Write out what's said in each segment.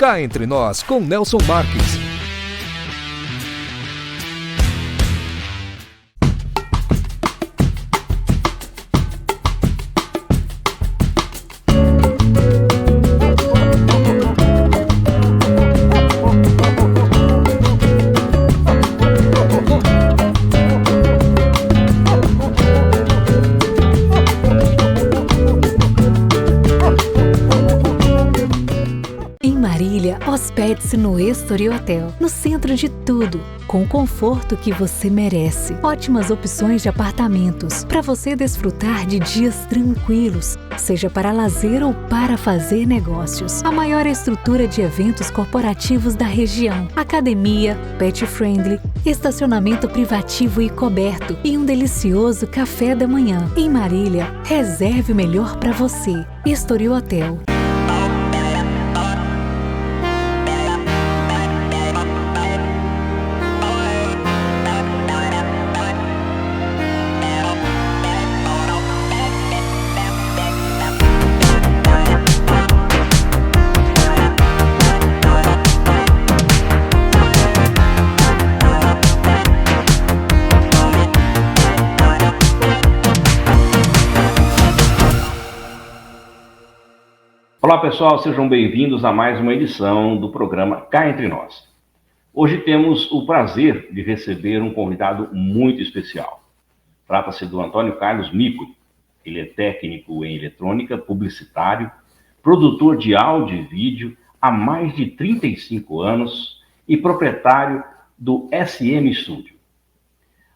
Cá Entre Nós, com Nelson Marques. Hospede-se no Estoril Hotel, no centro de tudo, com o conforto que você merece. Ótimas opções de apartamentos, para você desfrutar de dias tranquilos, seja para lazer ou para fazer negócios. A maior estrutura de eventos corporativos da região, academia, pet friendly, estacionamento privativo e coberto e um delicioso café da manhã. Em Marília, reserve o melhor para você. Estoril Hotel. Olá pessoal, sejam bem-vindos a mais uma edição do programa Cá Entre Nós. Hoje temos o prazer de receber um convidado muito especial. Trata-se do Antônio Carlos Micoli. Ele é técnico em eletrônica, publicitário, produtor de áudio e vídeo há mais de 35 anos e proprietário do SM Studio.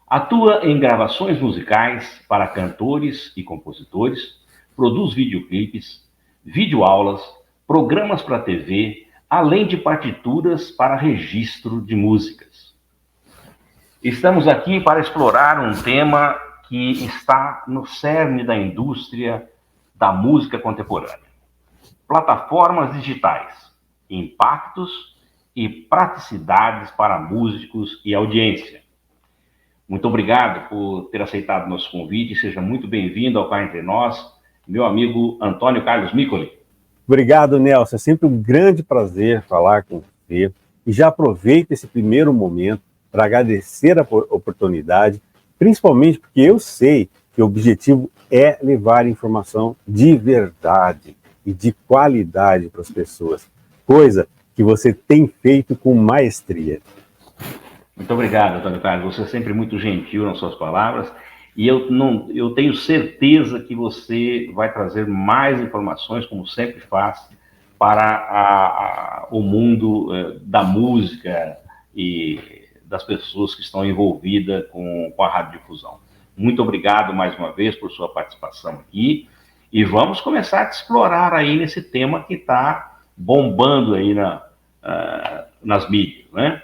Atua em gravações musicais para cantores e compositores, produz videoclipes, videoaulas, programas para TV, além de partituras para registro de músicas. Estamos aqui para explorar um tema que está no cerne da indústria da música contemporânea. Plataformas digitais, impactos e praticidades para músicos e audiência. Muito obrigado por ter aceitado nosso convite. Seja muito bem-vindo ao Cá Entre Nós, meu amigo Antônio Carlos Micoli. Obrigado, Nelson. É sempre um grande prazer falar com você. E já aproveito esse primeiro momento para agradecer a oportunidade, principalmente porque eu sei que o objetivo é levar informação de verdade e de qualidade para as pessoas, coisa que você tem feito com maestria. Muito obrigado, Antônio Carlos. Você é sempre muito gentil nas suas palavras. E eu tenho certeza que você vai trazer mais informações, como sempre faz, para o mundo da música e das pessoas que estão envolvidas com a radiodifusão. Muito obrigado mais uma vez por sua participação aqui. E vamos começar a explorar aí nesse tema que está bombando aí nas mídias, né?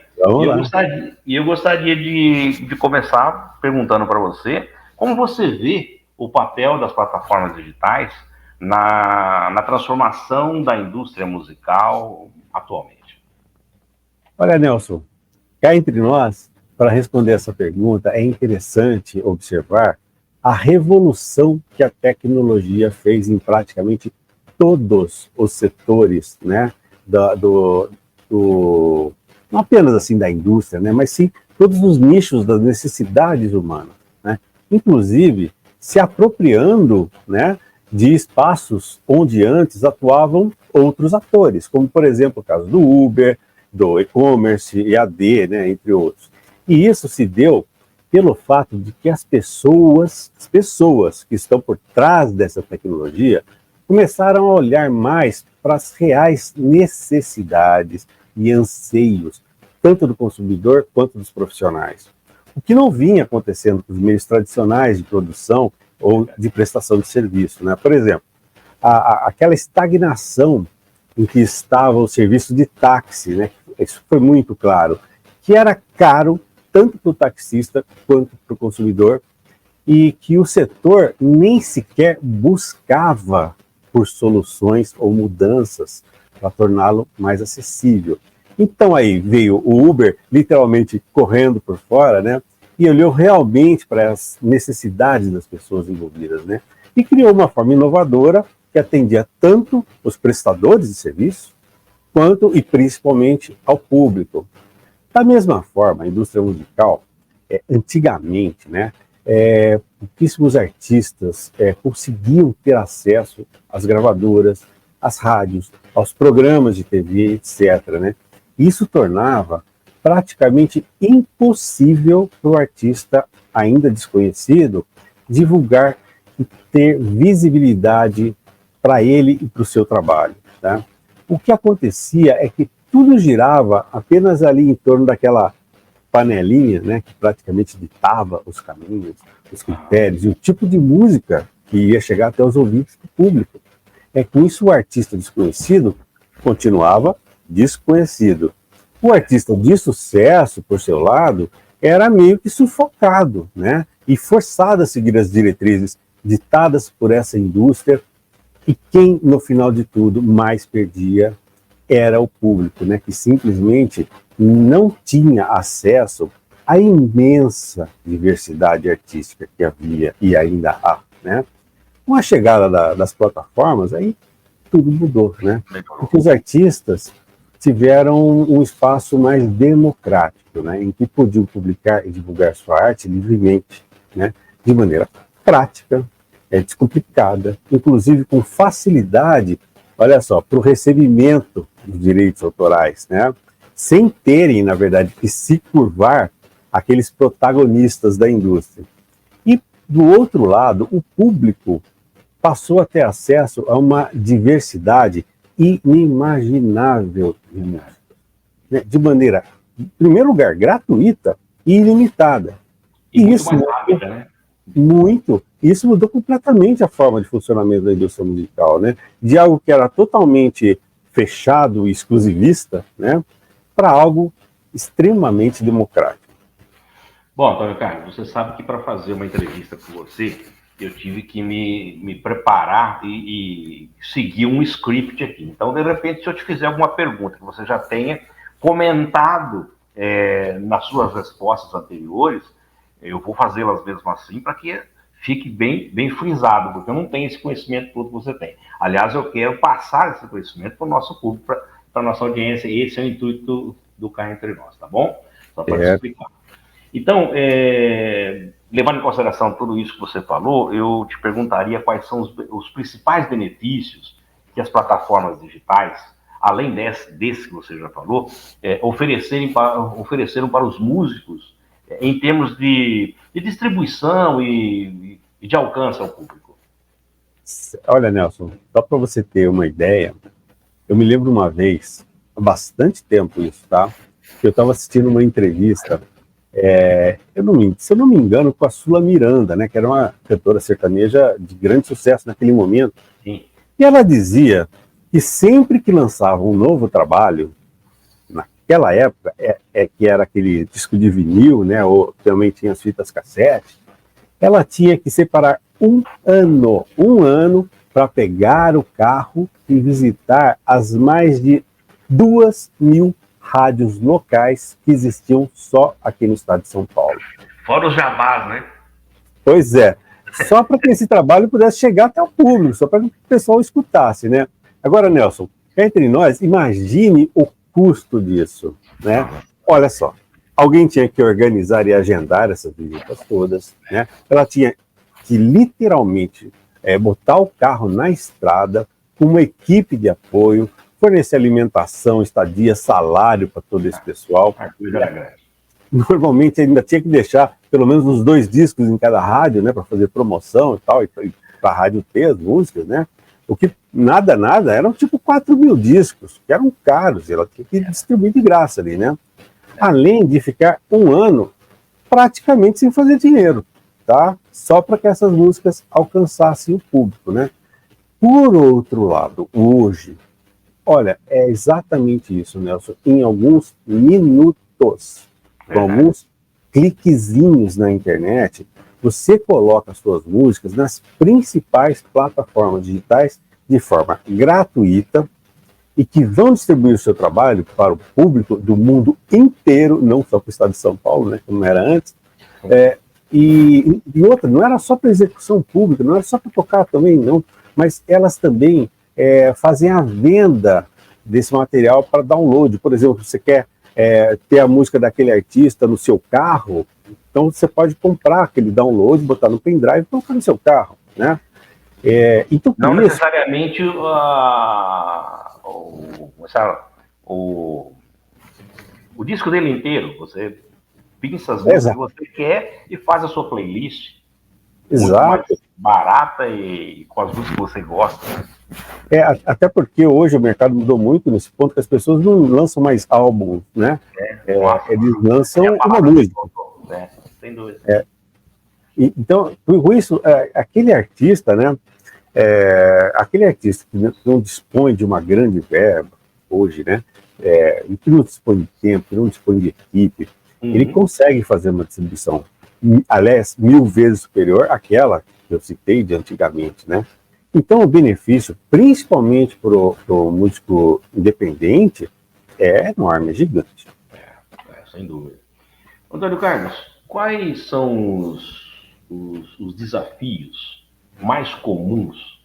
Eu gostaria de começar perguntando para você como você vê o papel das plataformas digitais na transformação da indústria musical atualmente. Olha, Nelson, cá entre nós, para responder essa pergunta, é interessante observar a revolução que a tecnologia fez em praticamente todos os setores, né, não apenas assim da indústria, né, mas sim todos os nichos das necessidades humanas, né, inclusive se apropriando, né, de espaços onde antes atuavam outros atores, como por exemplo o caso do Uber, do e-commerce, EAD, né, entre outros. E isso se deu pelo fato de que as pessoas que estão por trás dessa tecnologia começaram a olhar mais para as reais necessidades e anseios, tanto do consumidor quanto dos profissionais. O que não vinha acontecendo com os meios tradicionais de produção ou de prestação de serviço, né? Por exemplo, aquela estagnação em que estava o serviço de táxi, né? Isso foi muito claro, que era caro tanto para o taxista quanto para o consumidor, e que o setor nem sequer buscava por soluções ou mudanças para torná-lo mais acessível. Então aí veio o Uber, literalmente correndo por fora, né? E olhou realmente para as necessidades das pessoas envolvidas, né? E criou uma forma inovadora que atendia tanto os prestadores de serviço, quanto e principalmente ao público. Da mesma forma, a indústria musical, antigamente, né, pouquíssimos artistas conseguiam ter acesso às gravadoras, às rádios, aos programas de TV, etc., né? Isso tornava praticamente impossível para o artista ainda desconhecido divulgar e ter visibilidade para ele e para o seu trabalho, tá? O que acontecia é que tudo girava apenas ali em torno daquela panelinha, né, que praticamente ditava os caminhos, os critérios e o tipo de música que ia chegar até os ouvidos do público. Com isso, o artista desconhecido continuava desconhecido. O artista de sucesso, por seu lado, era meio que sufocado, né, e forçado a seguir as diretrizes ditadas por essa indústria. E quem, no final de tudo, mais perdia era o público, né, que simplesmente não tinha acesso à imensa diversidade artística que havia e ainda há, né? Com a chegada das plataformas, aí tudo mudou, né? Porque os artistas tiveram um espaço mais democrático, né, em que podiam publicar e divulgar sua arte livremente, né, de maneira prática, descomplicada, inclusive com facilidade, olha só, para o recebimento dos direitos autorais, né? Sem terem, na verdade, que se curvar aqueles protagonistas da indústria. E, do outro lado, o público passou a ter acesso a uma diversidade inimaginável de música, né? De maneira, em primeiro lugar, gratuita e ilimitada. E muito mais rápida, né? Muito. Isso mudou completamente a forma de funcionamento da indústria musical, né? De algo que era totalmente fechado e exclusivista, né, para algo extremamente democrático. Bom, Antônio Carlos, você sabe que para fazer uma entrevista com você, eu tive que me preparar e seguir um script aqui. Então, de repente, se eu te fizer alguma pergunta que você já tenha comentado nas suas respostas anteriores, eu vou fazê-las mesmo assim para que fique bem frisado, porque eu não tenho esse conhecimento todo que você tem. Aliás, eu quero passar esse conhecimento para o nosso público, para a nossa audiência. Esse é o intuito do Cá Entre Nós, tá bom? Só para te explicar. Então, levando em consideração tudo isso que você falou, eu te perguntaria quais são os principais benefícios que as plataformas digitais, além desse que você já falou, ofereceram para os músicos em termos de distribuição e de alcance ao público. Olha, Nelson, só para você ter uma ideia, eu me lembro uma vez, há bastante tempo isso, tá? Que eu estava assistindo uma entrevista, se eu não me engano, com a Sula Miranda, né? Que era uma cantora sertaneja de grande sucesso naquele momento. Sim. E ela dizia que sempre que lançava um novo trabalho, naquela época, que era aquele disco de vinil, né? Ou também tinha as fitas cassete, ela tinha que separar um ano para pegar o carro e visitar as mais de 2.000 rádios locais que existiam só aqui no estado de São Paulo. Fora os jabás, né? Pois é, só para que esse trabalho pudesse chegar até o público, só para que o pessoal escutasse, né? Agora, Nelson, entre nós, imagine o custo disso, né? Olha só, alguém tinha que organizar e agendar essas visitas todas, né? Ela tinha que literalmente botar o carro na estrada com uma equipe de apoio, fornecer alimentação, estadia, salário para todo esse pessoal. Normalmente ainda tinha que deixar pelo menos uns 2 discos em cada rádio, né, para fazer promoção e tal, e para a rádio ter as músicas, né? O que nada, eram tipo 4.000 discos, que eram caros, e ela tinha que distribuir de graça ali, né? Além de ficar um ano praticamente sem fazer dinheiro, tá? Só para que essas músicas alcançassem o público, né? Por outro lado, hoje, olha, é exatamente isso, Nelson, em alguns minutos, com alguns cliquezinhos na internet, você coloca as suas músicas nas principais plataformas digitais de forma gratuita e que vão distribuir o seu trabalho para o público do mundo inteiro, não só para o estado de São Paulo, né, como era antes. E outra, não era só para execução pública, não era só para tocar também, não, mas elas também fazem a venda desse material para download. Por exemplo, você quer ter a música daquele artista no seu carro, então você pode comprar aquele download, botar no pendrive e colocar no seu carro, né? Então, não isso, necessariamente o disco dele inteiro. Você pinça as músicas que você quer e faz a sua playlist. Exato. Muito mais barata e com as músicas que você gosta. Até porque hoje o mercado mudou muito nesse ponto que as pessoas não lançam mais álbuns, né? Eles lançam uma música. Sem dúvida. Então, por isso, aquele artista, né? Aquele artista que não dispõe de uma grande verba hoje, né? E que não dispõe de tempo, que não dispõe de equipe, ele consegue fazer uma distribuição, aliás, 1000 vezes superior àquela que eu citei de antigamente, né? Então, o benefício, principalmente para o músico independente, é enorme, é gigante. Sem dúvida. Antônio Carlos, quais são os desafios mais comuns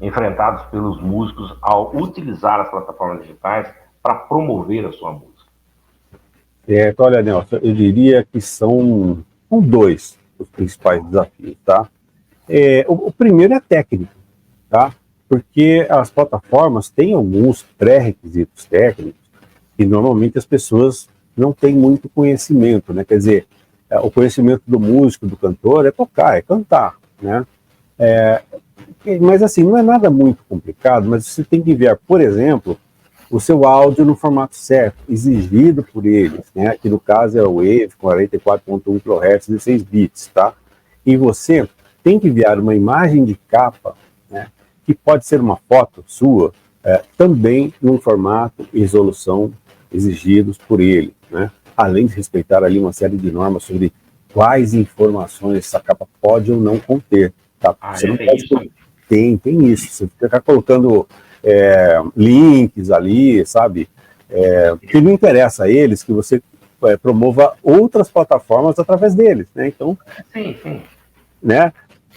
enfrentados pelos músicos ao utilizar as plataformas digitais para promover a sua música? Olha, Nelson, eu diria que são 2 os principais desafios, tá? O primeiro é técnico, tá? Porque as plataformas têm alguns pré-requisitos técnicos que normalmente as pessoas não têm muito conhecimento, né? Quer dizer, o conhecimento do músico, do cantor, é tocar, é cantar, né? Mas assim, não é nada muito complicado, mas você tem que enviar, por exemplo, o seu áudio no formato certo, exigido por eles, né? Que no caso é o Wave, 44.1 kHz, 16 bits, tá? E você tem que enviar uma imagem de capa, né? Que pode ser uma foto sua, também num formato e resolução exigidos por ele, né? Além de respeitar ali uma série de normas sobre quais informações essa capa pode ou não conter, tá? Você não pode... Tem isso, você ficar colocando links ali, sabe? Que não interessa a eles que você promova outras plataformas através deles, né? Então, sim. Né?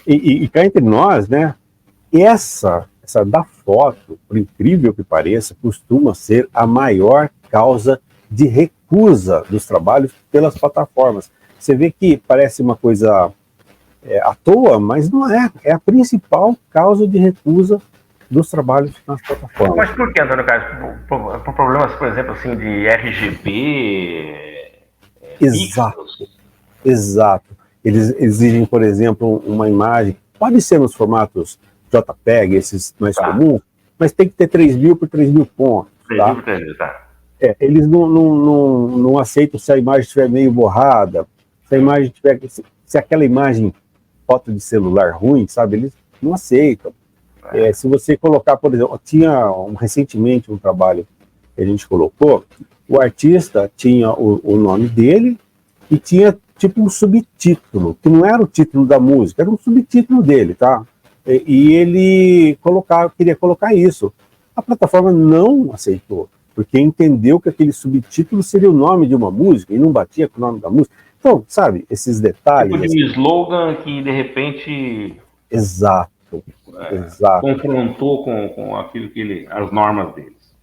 E cá entre nós, né? Essa da foto, por incrível que pareça, costuma ser a maior causa de recusa dos trabalhos pelas plataformas. Você vê que parece uma coisa à toa, mas não é. É a principal causa de recusa dos trabalhos nas plataformas. Mas por que, Antônio Carlos? Por problemas, por exemplo, assim, de RGB? Exato. Eles exigem, por exemplo, uma imagem, pode ser nos formatos JPEG, esses mais comuns, mas tem que ter 3.000 por 3.000 pontos. 3.000 por 3.000, tá? Eles não aceitam se a imagem estiver meio borrada, se a imagem tiver... Se aquela imagem, foto de celular ruim, sabe? Eles não aceitam. Se você colocar, por exemplo, tinha recentemente um trabalho que a gente colocou, o artista tinha o nome dele e tinha tipo um subtítulo, que não era o título da música, era um subtítulo dele, tá? E ele queria colocar isso. A plataforma não aceitou, porque entendeu que aquele subtítulo seria o nome de uma música e não batia com o nome da música. Então, sabe, esses detalhes... Tipo de slogan que, de repente... Exato. Confrontou com aquilo que as normas deles.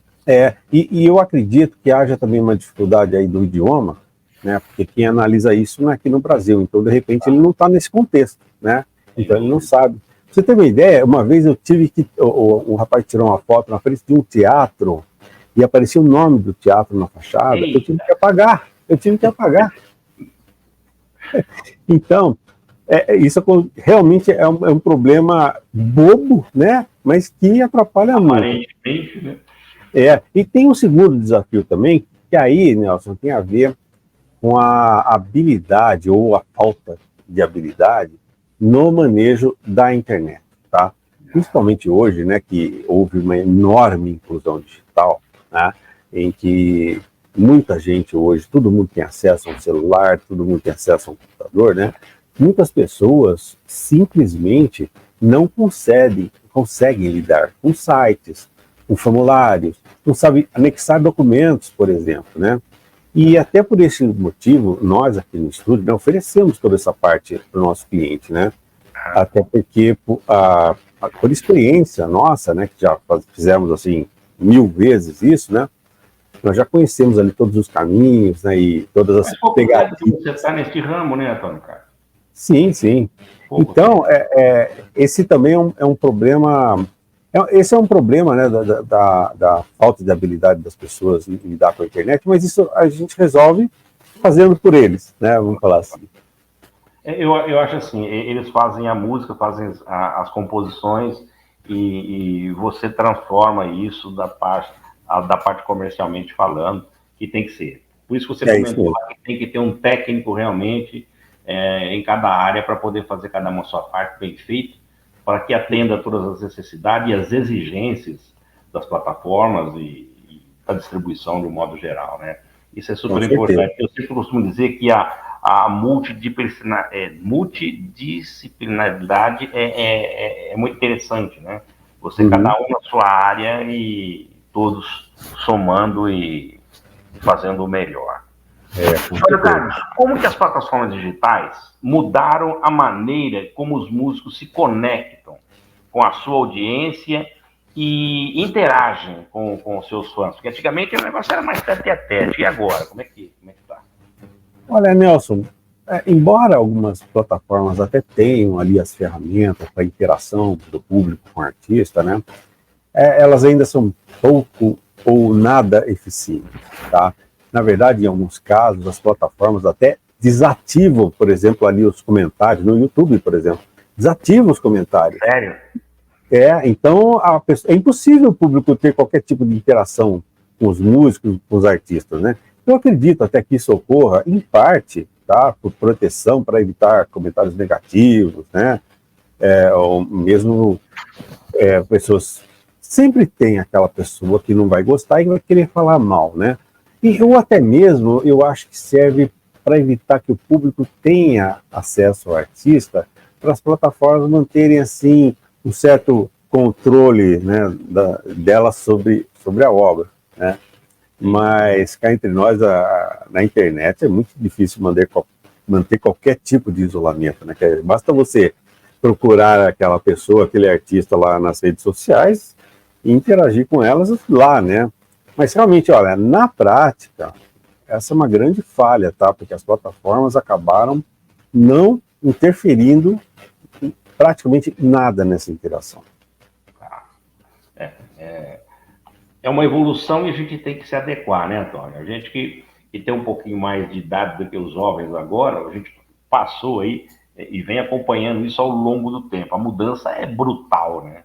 E eu acredito que haja também uma dificuldade aí do idioma, né? Porque quem analisa isso não é aqui no Brasil, então de repente ele não está nesse contexto, né? Então ele não sabe. Pra você ter uma ideia, uma vez eu tive que... Um rapaz tirou uma foto na frente de um teatro e aparecia o nome do teatro na fachada. Eita. Eu tive que apagar. Então, isso realmente é um problema bobo, né? Mas que atrapalha muito. Aparentemente, né? E tem um segundo desafio também, que aí, Nelson, tem a ver com a habilidade ou a falta de habilidade no manejo da internet, tá? Principalmente hoje, né, que houve uma enorme inclusão digital, né, em que muita gente hoje, todo mundo tem acesso a um celular, todo mundo tem acesso a um computador, né? Muitas pessoas simplesmente não conseguem lidar com sites, com formulários, não sabem anexar documentos, por exemplo, né? E até por esse motivo, nós aqui no estúdio, né, oferecemos toda essa parte para o nosso cliente, né? Até porque, por experiência nossa, né, que já fizemos assim 1000 vezes isso, né? Nós já conhecemos ali todos os caminhos, né, e todas as pegadinhas. Você está nesse ramo, né, Antônio Carlos? Sim, sim. Então, esse também é um problema. Esse é um problema, né, da falta de habilidade das pessoas em lidar com a internet, mas isso a gente resolve fazendo por eles, né? Vamos falar assim. Eu acho assim, eles fazem a música, fazem as composições e você transforma isso da parte comercialmente falando, que tem que ser. Por isso que você comentou que tem que ter um técnico realmente em cada área para poder fazer cada uma a sua parte bem feito, para que atenda todas as necessidades e as exigências das plataformas e da distribuição de um modo geral, né? Isso é super importante. Eu sempre costumo dizer que a multidisciplinaridade é muito interessante, né? Você, cada um na sua área e todos somando e fazendo o melhor. Olha, Carlos, como que as plataformas digitais mudaram a maneira como os músicos se conectam com a sua audiência e interagem com os seus fãs? Porque antigamente o negócio era mais tete a tete. E agora? Como é que tá? Olha, Nelson, embora algumas plataformas até tenham ali as ferramentas para interação do público com o artista, né? Elas ainda são pouco ou nada eficientes, tá? Na verdade, em alguns casos, as plataformas até desativam, por exemplo, ali os comentários, no YouTube, por exemplo, desativam os comentários. Sério? Então é impossível o público ter qualquer tipo de interação com os músicos, com os artistas, né? Eu acredito até que isso ocorra, em parte, tá? Por proteção, para evitar comentários negativos, né? Ou mesmo pessoas... Sempre tem aquela pessoa que não vai gostar e vai querer falar mal, né? Ou até mesmo, eu acho que serve para evitar que o público tenha acesso ao artista, para as plataformas manterem, assim, um certo controle, né, dela sobre a obra, né? Mas, cá entre nós, na internet é muito difícil manter qualquer tipo de isolamento, né? Basta você procurar aquela pessoa, aquele artista lá nas redes sociais e interagir com elas lá, né? Mas realmente, olha, na prática, essa é uma grande falha, tá? Porque as plataformas acabaram não interferindo em praticamente nada nessa interação. É uma evolução e a gente tem que se adequar, né, Antônio? A gente que tem um pouquinho mais de idade do que os jovens agora, a gente passou aí e vem acompanhando isso ao longo do tempo. A mudança é brutal, né?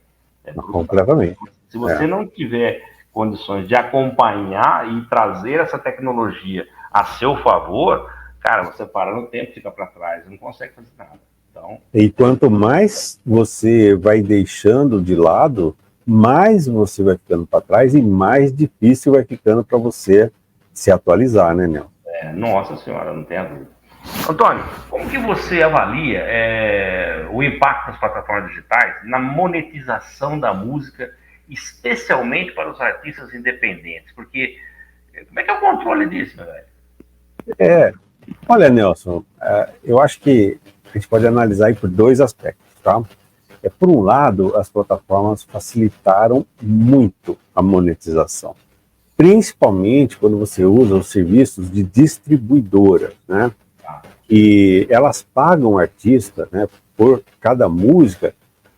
Completamente. Se você não tiver condições de acompanhar e trazer essa tecnologia a seu favor, cara, você para no tempo, fica para trás, não consegue fazer nada. Então... E quanto mais você vai deixando de lado, mais você vai ficando para trás e mais difícil vai ficando para você se atualizar, né, Nel? Nossa senhora, não tenho dúvida. Antônio, como que você avalia o impacto das plataformas digitais na monetização da música, especialmente para os artistas independentes? Porque como é que é o controle disso, meu velho? Olha, Nelson, eu acho que a gente pode analisar aí por dois aspectos, tá? Por um lado, as plataformas facilitaram muito a monetização, principalmente quando você usa os serviços de distribuidora, né? E elas pagam o artista, né, por cada música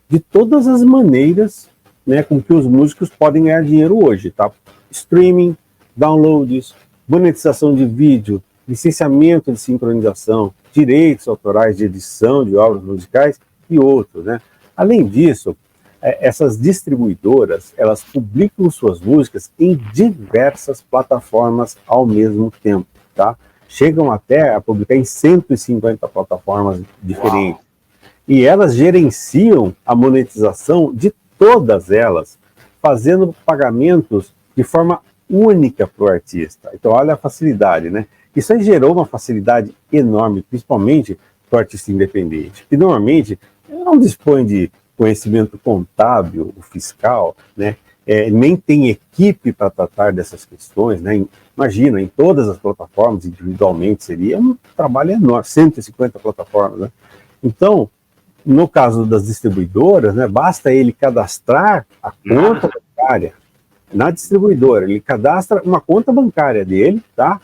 de todas as maneiras, né, com que os músicos podem ganhar dinheiro hoje, tá? Streaming, downloads, monetização de vídeo, licenciamento de sincronização, direitos autorais de edição de obras musicais e outros, né? Além disso, essas distribuidoras, elas publicam suas músicas em diversas plataformas ao mesmo tempo, tá? Chegam até a publicar em 150 plataformas diferentes. Uau. E elas gerenciam a monetização de todas elas, fazendo pagamentos de forma única para o artista. Então, olha a facilidade, né? Isso aí gerou uma facilidade enorme, principalmente para o artista independente, que normalmente não dispõe de conhecimento contábil, fiscal, né? Nem tem equipe para tratar dessas questões, né? Imagina, em todas as plataformas, individualmente, seria um trabalho enorme, 150 plataformas, né? Então, no caso das distribuidoras, né, basta ele cadastrar a conta bancária, na distribuidora. Ele cadastra uma conta bancária dele, tá?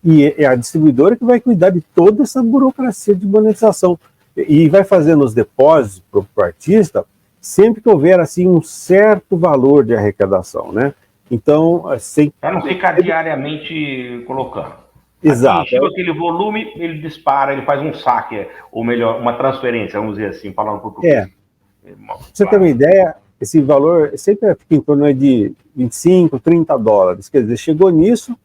E é a distribuidora que vai cuidar de toda essa burocracia de monetização. E vai fazendo os depósitos para o artista sempre que houver assim, um certo valor de arrecadação, né? Então, assim... Para não ficar diariamente colocando. Exato. Chega aquele volume, ele dispara, ele faz um saque, ou melhor, uma transferência, vamos dizer assim, falando português. Pra você ter uma ideia, esse valor sempre fica em torno de 25, 30 dólares. Quer dizer, chegou nisso,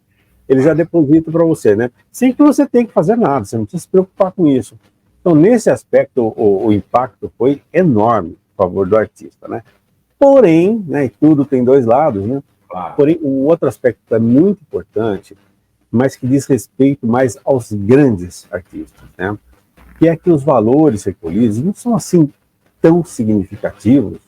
ele já deposita para você, né? Sem que você tenha que fazer nada, você não precisa se preocupar com isso. Então, nesse aspecto, o impacto foi enorme a favor do artista, né? Porém, né, tudo tem dois lados, né? Claro. Porém, um outro aspecto é muito importante, mas que diz respeito mais aos grandes artistas, né? Que é que os valores recolhidos não são assim tão significativos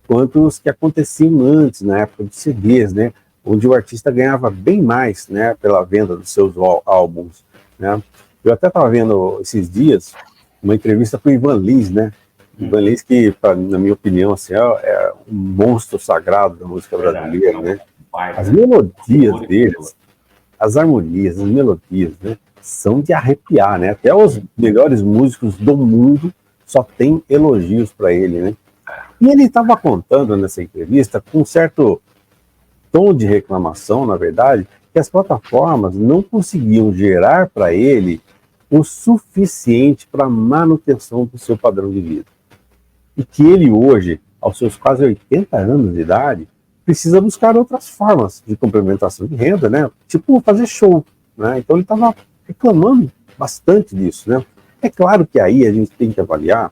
quanto os que aconteciam antes, na época dos CDs, né? Onde o artista ganhava bem mais, né, pela venda dos seus álbuns, né? Eu até estava vendo esses dias uma entrevista com o Ivan Lins, né? Ivan Lins que, na minha opinião, assim, é um monstro sagrado da música brasileira, né? As melodias deles, as harmonias, as melodias, né, são de arrepiar, né? Até os melhores músicos do mundo só têm elogios para ele, né? E ele estava contando nessa entrevista, com um certo tom de reclamação, na verdade, que as plataformas não conseguiam gerar para ele o suficiente para a manutenção do seu padrão de vida. E que ele hoje, aos seus quase 80 anos de idade, precisa buscar outras formas de complementação de renda, né? Tipo fazer show, né? Então ele estava reclamando bastante disso, né? É claro que aí a gente tem que avaliar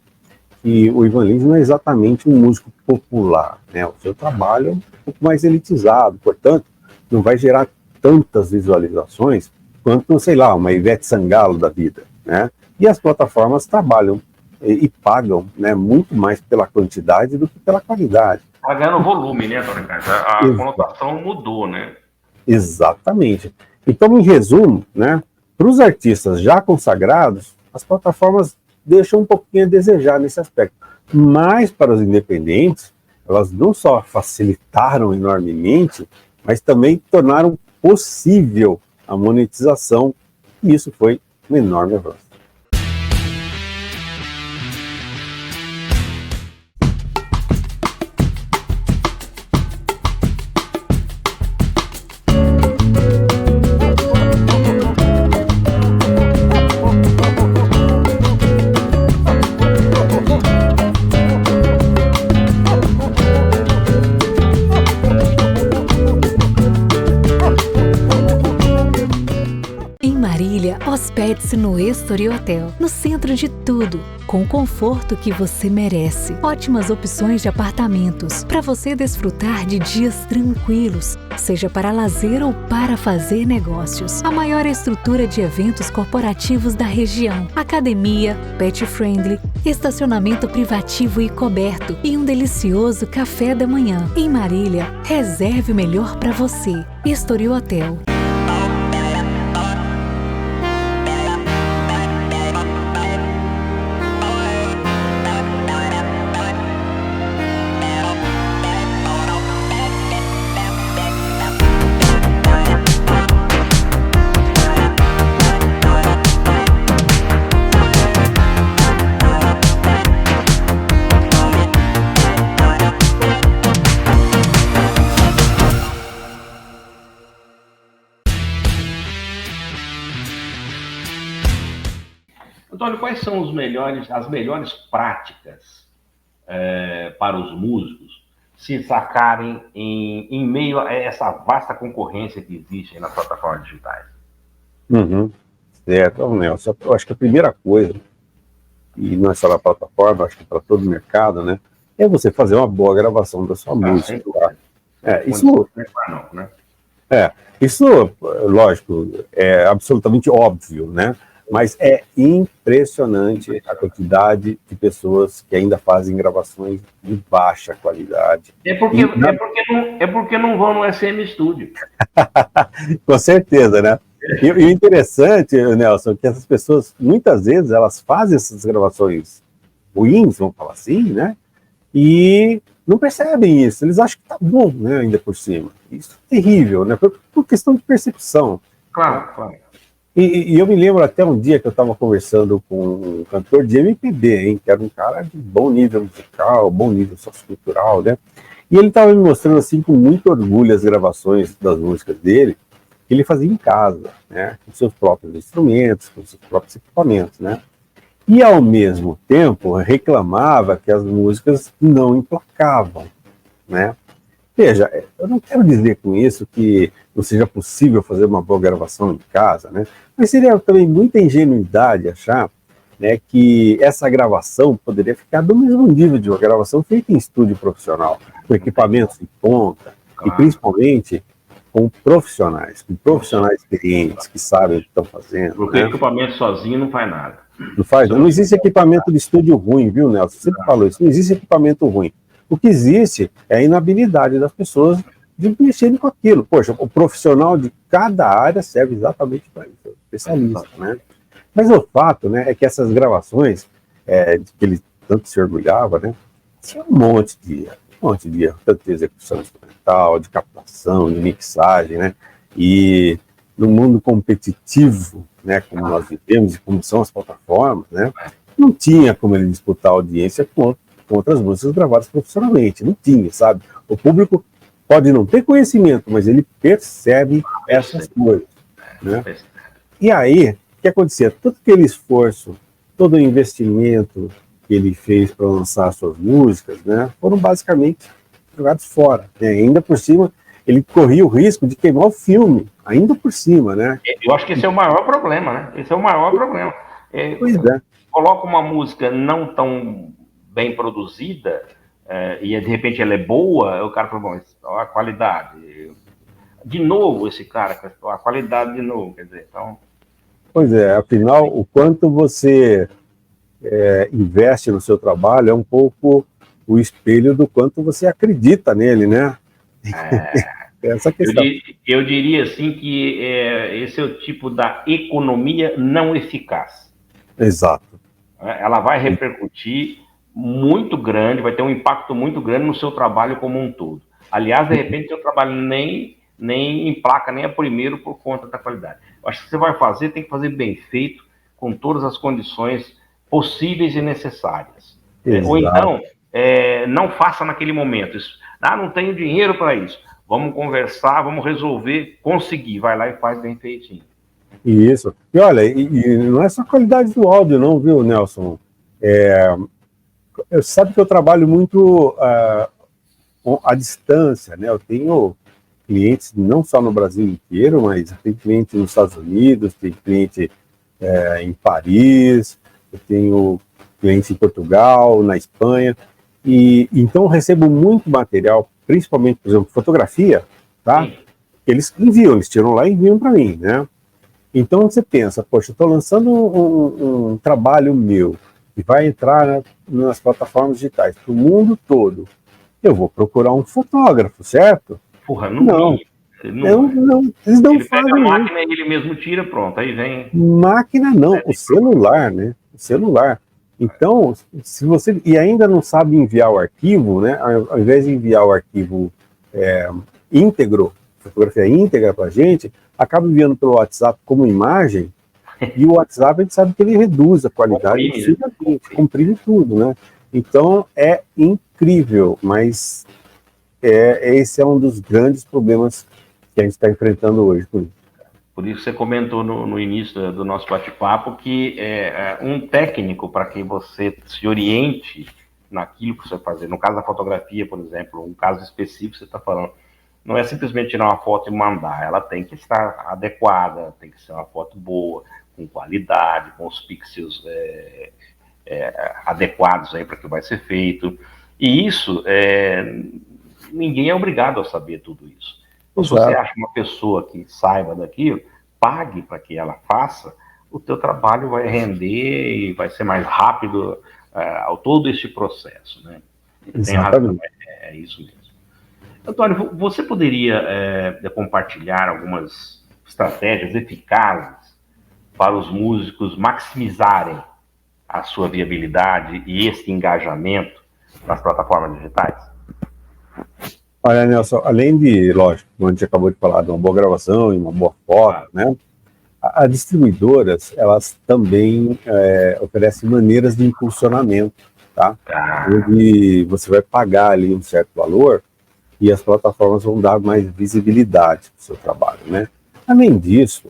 que o Ivan Lins não é exatamente um músico popular, né? O seu trabalho é um pouco mais elitizado, portanto, não vai gerar tantas visualizações quanto, sei lá, uma Ivete Sangalo da vida, né? E as plataformas trabalham e pagam, né, muito mais pela quantidade do que pela qualidade. Está ganhando volume, né, Antônio Carlos? A conotação mudou, né? Exatamente. Então, em resumo, né, para os artistas já consagrados, as plataformas deixam um pouquinho a desejar nesse aspecto. Mas para os independentes, elas não só facilitaram enormemente, mas também tornaram possível a monetização, e isso foi um enorme avanço. Hospede-se no Estoril Hotel, no centro de tudo, com o conforto que você merece. Ótimas opções de apartamentos, para você desfrutar de dias tranquilos, seja para lazer ou para fazer negócios. A maior estrutura de eventos corporativos da região, academia, pet friendly, estacionamento privativo e coberto e um delicioso café da manhã. Em Marília, reserve o melhor para você. Estoril Hotel. Antônio, quais são as melhores práticas para os músicos se sacarem em meio a essa vasta concorrência que existe nas plataformas digitais? Certo, Nelson. Eu acho que a primeira coisa, e não é só na plataforma, acho que para todo o mercado, né, é você fazer uma boa gravação da sua música. Isso, lógico, é absolutamente óbvio, né? Mas é impressionante a quantidade de pessoas que ainda fazem gravações de baixa qualidade. É porque não vão no SM Studio. Com certeza, né? E o interessante, Nelson, é que essas pessoas, muitas vezes, elas fazem essas gravações ruins, vamos falar assim, né? E não percebem isso, eles acham que tá bom, né, ainda por cima. Isso é terrível, né, por questão de percepção. Claro, claro. E eu me lembro até um dia que eu estava conversando com um cantor de MPB, hein, que era um cara de bom nível musical, bom nível sociocultural, né? E ele estava me mostrando assim com muito orgulho as gravações das músicas dele, que ele fazia em casa, né? Com seus próprios instrumentos, com seus próprios equipamentos, né? E ao mesmo tempo reclamava que as músicas não emplacavam, né? Veja, eu não quero dizer com isso que não seja possível fazer uma boa gravação em casa, né? Mas seria também muita ingenuidade achar, né, que essa gravação poderia ficar do mesmo nível de uma gravação feita em estúdio profissional, com equipamentos de ponta, e principalmente com profissionais experientes que sabem o que estão fazendo. Porque o equipamento sozinho não faz nada. Não existe equipamento de estúdio ruim, viu, Nelson? Você sempre falou isso, não existe equipamento ruim. O que existe é a inabilidade das pessoas de mexerem com aquilo. Poxa, o profissional de cada área serve exatamente para isso, especialista, né? Mas o fato, né, é que essas gravações, de que ele tanto se orgulhava, né, tinha um monte de tanto de execução instrumental, de captação, de mixagem, né? E no mundo competitivo, né, como nós vivemos e como são as plataformas, né, não tinha como ele disputar a audiência com outras músicas gravadas profissionalmente, não tinha, sabe? O público pode não ter conhecimento, mas ele percebe essas coisas, né? E aí, o que acontecia? Todo aquele esforço, todo o investimento que ele fez para lançar suas músicas, né, foram basicamente jogados fora, né? Ainda por cima, ele corria o risco de queimar o filme, ainda por cima, né? Eu acho que esse é o maior problema, né? Esse é o maior problema. Pois é. Coloca uma música não tão bem produzida, e de repente ela é boa, o cara fala, bom, olha a qualidade. De novo esse cara, a qualidade de novo, quer dizer, então... Pois é, afinal, o quanto você investe no seu trabalho é um pouco o espelho do quanto você acredita nele, né? Essa questão. Eu diria assim que esse é o tipo da economia não eficaz. Exato. Ela vai repercutir muito grande, vai ter um impacto muito grande no seu trabalho como um todo. Aliás, de repente, seu trabalho nem emplaca, nem é primeiro por conta da qualidade. Eu acho que você vai fazer, tem que fazer bem feito, com todas as condições possíveis e necessárias. Ou então, não faça naquele momento. Não tenho dinheiro para isso. Vamos conversar, vamos resolver, conseguir. Vai lá e faz bem feitinho. Isso. E olha, e não é só a qualidade do áudio não, viu, Nelson? Sabe que eu trabalho muito à distância, né? Eu tenho clientes não só no Brasil inteiro, mas eu tenho cliente nos Estados Unidos, tenho cliente em Paris, eu tenho cliente em Portugal, na Espanha, e então eu recebo muito material, principalmente, por exemplo, fotografia, tá? Sim. Eles enviam, eles tiram lá e enviam para mim, né? Então você pensa, poxa, eu estou lançando um trabalho meu que vai entrar nas plataformas digitais para o mundo todo. Eu vou procurar um fotógrafo, certo? Porra, não. Eles não ele fazem pega a máquina e ele mesmo tira, pronto, aí vem... Máquina não, o celular, né? O celular. Então, se você ainda não sabe enviar o arquivo, né? Ao invés de enviar o arquivo íntegro, fotografia íntegra para a gente, acaba enviando pelo WhatsApp como imagem, e o WhatsApp a gente sabe que ele reduz a qualidade, comprime tudo, né? Então é incrível, mas esse é um dos grandes problemas que a gente está enfrentando hoje. Por isso você comentou no início do nosso bate-papo que um técnico para que você se oriente naquilo que você vai fazer, no caso da fotografia, por exemplo, um caso específico que você está falando, não é simplesmente tirar uma foto e mandar, ela tem que estar adequada, tem que ser uma foto boa, com qualidade, com os pixels adequados aí para que vai ser feito. E isso, ninguém é obrigado a saber tudo isso. Então, se você acha uma pessoa que saiba daquilo, pague para que ela faça, o teu trabalho vai render e vai ser mais rápido ao todo esse processo, né? Tem razão, é isso mesmo. Antônio, você poderia compartilhar algumas estratégias eficazes para os músicos maximizarem a sua viabilidade e esse engajamento nas plataformas digitais? Olha, Nelson, além de, lógico, como a gente acabou de falar, de uma boa gravação e uma boa foto, né? As distribuidoras, elas também oferecem maneiras de impulsionamento, tá? Onde você vai pagar ali um certo valor e as plataformas vão dar mais visibilidade para o seu trabalho, né? Além disso,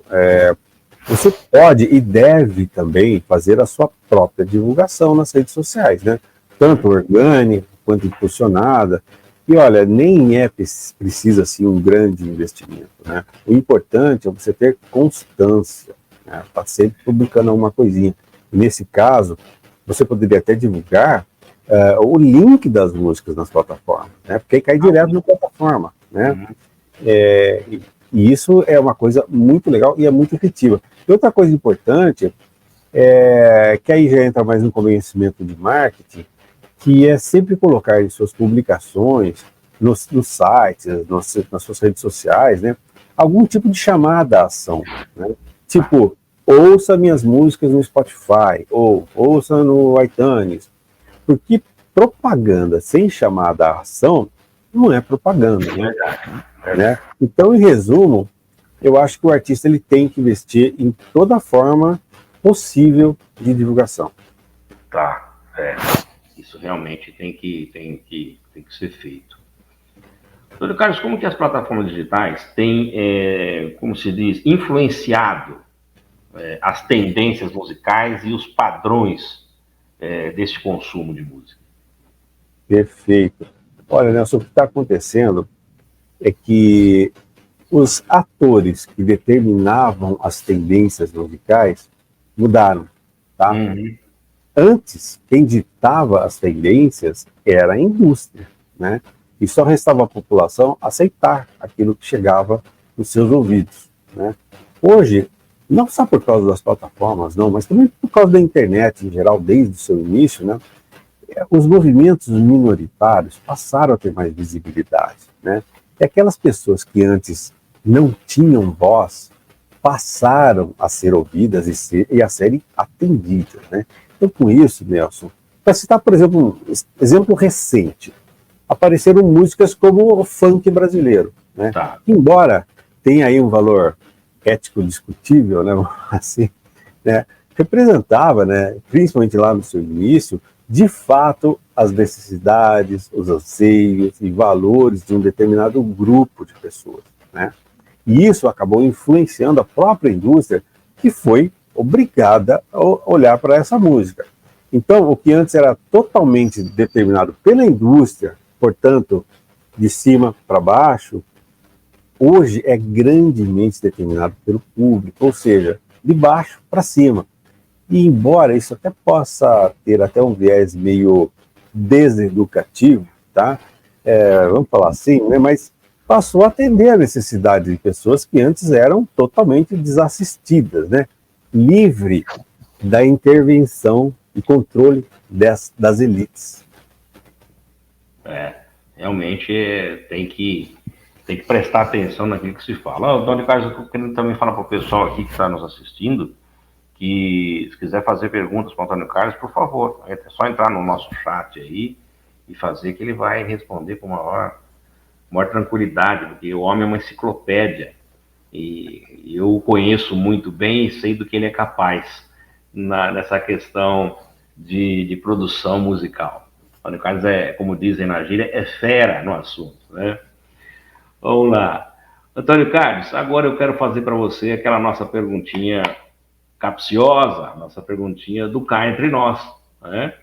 você pode e deve também fazer a sua própria divulgação nas redes sociais, né? Tanto orgânica quanto impulsionada. E olha, nem precisa assim um grande investimento, né? O importante é você ter constância, né? Tá sempre publicando alguma coisinha. E nesse caso, você poderia até divulgar o link das músicas nas plataformas, né? Porque aí cai direto na plataforma, né? E isso é uma coisa muito legal e é muito efetiva. E outra coisa importante que aí já entra mais no conhecimento de marketing, que é sempre colocar em suas publicações, nos sites, nas suas redes sociais, né, algum tipo de chamada à ação, né? Tipo, ouça minhas músicas no Spotify, ou ouça no iTunes, porque propaganda sem chamada à ação não é propaganda, né? Então, em resumo, eu acho que o artista ele tem que investir em toda forma possível de divulgação. Tá, isso realmente tem que ser feito. Doutor Carlos, como que as plataformas digitais têm, como se diz, influenciado as tendências musicais e os padrões desse consumo de música? Perfeito. Olha, Nelson, o que está acontecendo é que os atores que determinavam as tendências musicais mudaram, tá? Antes, quem ditava as tendências era a indústria, né? E só restava à população aceitar aquilo que chegava nos seus ouvidos, né? Hoje, não só por causa das plataformas, não, mas também por causa da internet em geral, desde o seu início, né? Os movimentos minoritários passaram a ter mais visibilidade, né? E aquelas pessoas que antes não tinham voz passaram a ser ouvidas e a serem atendidas, né? Então, com isso, Nelson, para citar, por exemplo, um exemplo recente, apareceram músicas como o funk brasileiro, né? Tá. Embora tenha aí um valor ético discutível, né, assim, né, representava, né, principalmente lá no seu início, de fato, as necessidades, os anseios e valores de um determinado grupo de pessoas, né? E isso acabou influenciando a própria indústria, que foi obrigada a olhar para essa música. Então, o que antes era totalmente determinado pela indústria, portanto, de cima para baixo, hoje é grandemente determinado pelo público, ou seja, de baixo para cima. E embora isso até possa ter até um viés meio deseducativo, tá? Vamos falar assim, né? Mas passou a atender a necessidade de pessoas que antes eram totalmente desassistidas, né? Livre da intervenção e controle das elites. Realmente tem que prestar atenção naquilo que se fala. Dona Carlos, eu estou querendo também falar para o pessoal aqui que está nos assistindo, que se quiser fazer perguntas para o Antônio Carlos, por favor, é só entrar no nosso chat aí e fazer, que ele vai responder com maior tranquilidade, porque o homem é uma enciclopédia e eu o conheço muito bem e sei do que ele é capaz nessa questão de produção musical. O Antônio Carlos como dizem na gíria, é fera no assunto, né? Vamos lá. Antônio Carlos, agora eu quero fazer para você aquela nossa perguntinha capciosa, nossa perguntinha do Cá Entre Nós, né?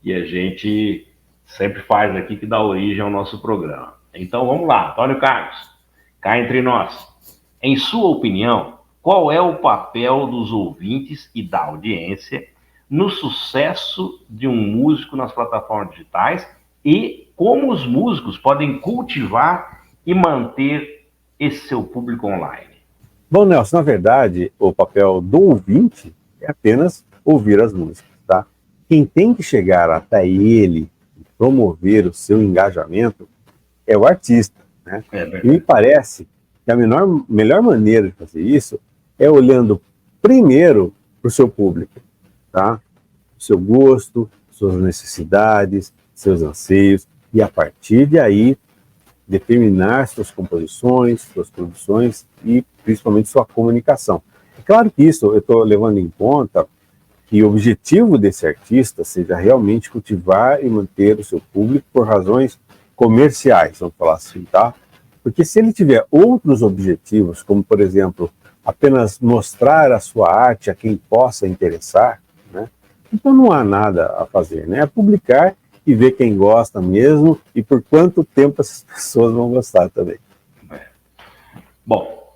E a gente sempre faz aqui, que dá origem ao nosso programa. Então vamos lá, Antônio Carlos, Cá Entre Nós. Em sua opinião, qual é o papel dos ouvintes e da audiência no sucesso de um músico nas plataformas digitais e como os músicos podem cultivar e manter esse seu público online? Bom, Nelson, na verdade, o papel do ouvinte é apenas ouvir as músicas, tá? Quem tem que chegar até ele e promover o seu engajamento é o artista, né? E me parece que a melhor maneira de fazer isso é olhando primeiro para o seu público, tá? O seu gosto, suas necessidades, seus anseios, e a partir de aí determinar suas composições, suas produções e principalmente sua comunicação. É claro que isso eu estou levando em conta que o objetivo desse artista seja realmente cultivar e manter o seu público por razões comerciais, vamos falar assim, tá? Porque se ele tiver outros objetivos, como por exemplo, apenas mostrar a sua arte a quem possa interessar, né? Então não há nada a fazer, né? É publicar e ver quem gosta mesmo e por quanto tempo essas pessoas vão gostar também. Bom,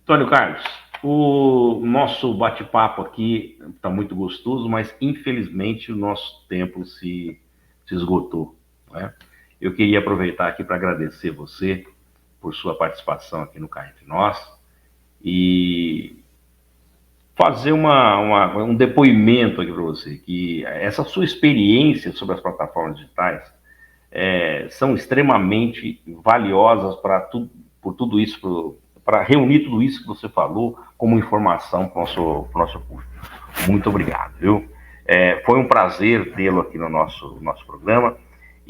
Antônio Carlos, o nosso bate-papo aqui está muito gostoso, mas infelizmente o nosso tempo se esgotou, né? Eu queria aproveitar aqui para agradecer você por sua participação aqui no Cá Entre Nós e fazer um depoimento aqui para você, que essa sua experiência sobre as plataformas digitais são extremamente valiosas por tudo isso, para reunir tudo isso que você falou como informação para o nosso público. Muito obrigado, viu? Foi um prazer tê-lo aqui no nosso programa.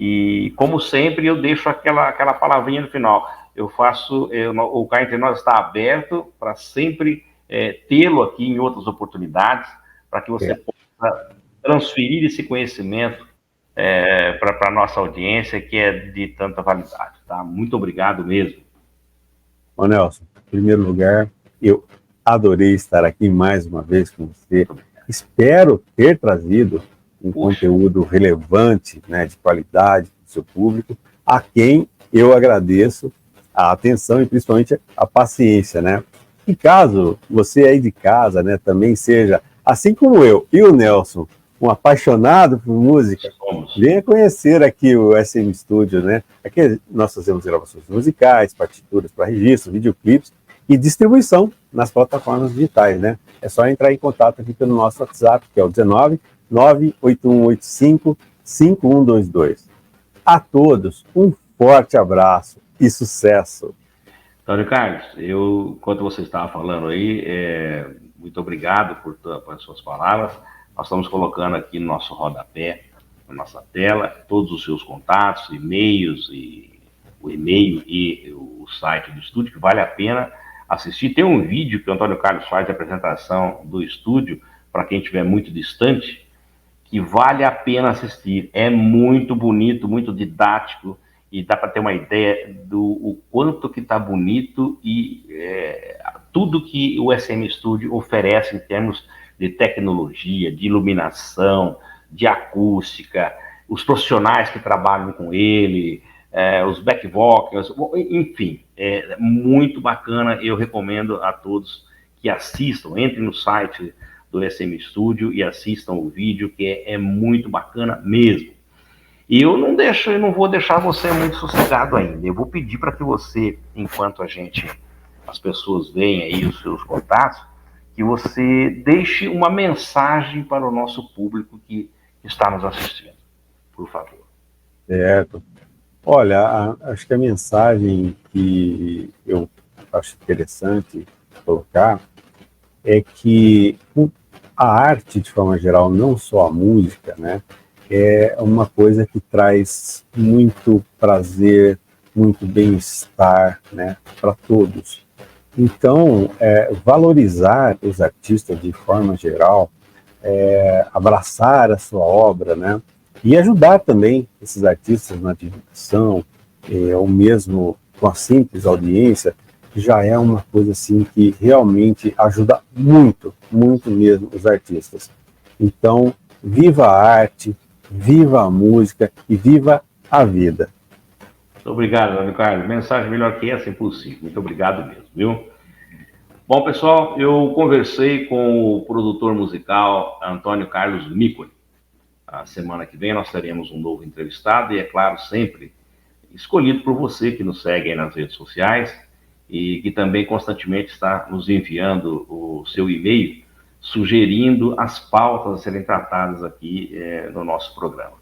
E, como sempre, eu deixo aquela palavrinha no final. O Cá Entre Nós está aberto para sempre tê-lo aqui em outras oportunidades, para que você possa transferir esse conhecimento para a nossa audiência, que é de tanta validade. Tá? Muito obrigado mesmo. Ô Nelson, em primeiro lugar, eu adorei estar aqui mais uma vez com você. Espero ter trazido um conteúdo relevante, né, de qualidade do seu público, a quem eu agradeço a atenção e principalmente a paciência, né? E caso você aí de casa, né, também seja, assim como eu e o Nelson, um apaixonado por música, venha conhecer aqui o SM Studio, né? Aqui nós fazemos gravações musicais, partituras para registro, videoclipes e distribuição nas plataformas digitais, né? É só entrar em contato aqui pelo nosso WhatsApp, que é o 19 98185 5122. A todos, um forte abraço e sucesso. Antônio Carlos, enquanto você estava falando aí, muito obrigado por as suas palavras. Nós estamos colocando aqui no nosso rodapé, na nossa tela, todos os seus contatos, e-mails, e o e-mail e o site do estúdio, que vale a pena assistir. Tem um vídeo que o Antônio Carlos faz de apresentação do estúdio, para quem estiver muito distante, que vale a pena assistir. É muito bonito, muito didático, e dá para ter uma ideia do quanto que está bonito e tudo que o SM Studio oferece em termos de tecnologia, de iluminação, de acústica, os profissionais que trabalham com ele, os back vocals, enfim, é muito bacana. Eu recomendo a todos que assistam, entrem no site do SM Studio e assistam o vídeo, que é muito bacana mesmo. E eu não vou deixar você muito sossegado ainda. Eu vou pedir para que você, enquanto as pessoas veem aí os seus contatos, que você deixe uma mensagem para o nosso público que está nos assistindo, por favor. Certo. Olha, acho que a mensagem que eu acho interessante colocar é que a arte, de forma geral, não só a música, né, é uma coisa que traz muito prazer, muito bem-estar, né, para todos. Então, valorizar os artistas de forma geral, abraçar a sua obra, né, e ajudar também esses artistas na divulgação, ou mesmo com a simples audiência, já é uma coisa assim que realmente ajuda muito, muito mesmo os artistas. Então, viva a arte, viva a música e viva a vida. Muito obrigado, Antônio Carlos. Mensagem melhor que essa, impossível. Muito obrigado mesmo, viu? Bom, pessoal, eu conversei com o produtor musical Antônio Carlos Micoli. A semana que vem nós teremos um novo entrevistado e, é claro, sempre escolhido por você que nos segue aí nas redes sociais e que também constantemente está nos enviando o seu e-mail, sugerindo as pautas a serem tratadas aqui no nosso programa.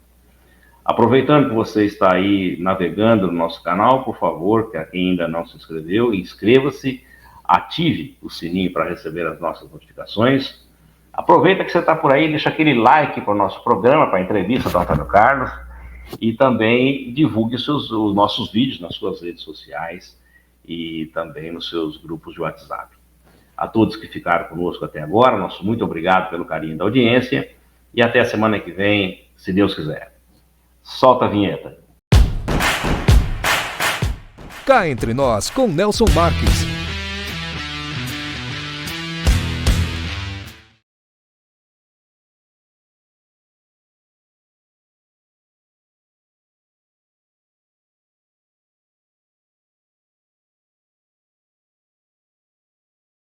Aproveitando que você está aí navegando no nosso canal, por favor, que quem ainda não se inscreveu, inscreva-se, ative o sininho para receber as nossas notificações. Aproveita que você está por aí, deixa aquele like para o nosso programa, para a entrevista do Antônio Carlos. E também divulgue os nossos vídeos nas suas redes sociais e também nos seus grupos de WhatsApp. A todos que ficaram conosco até agora, nosso muito obrigado pelo carinho da audiência e até a semana que vem, se Deus quiser. Solta a vinheta. Cá Entre Nós com Nelson Marques.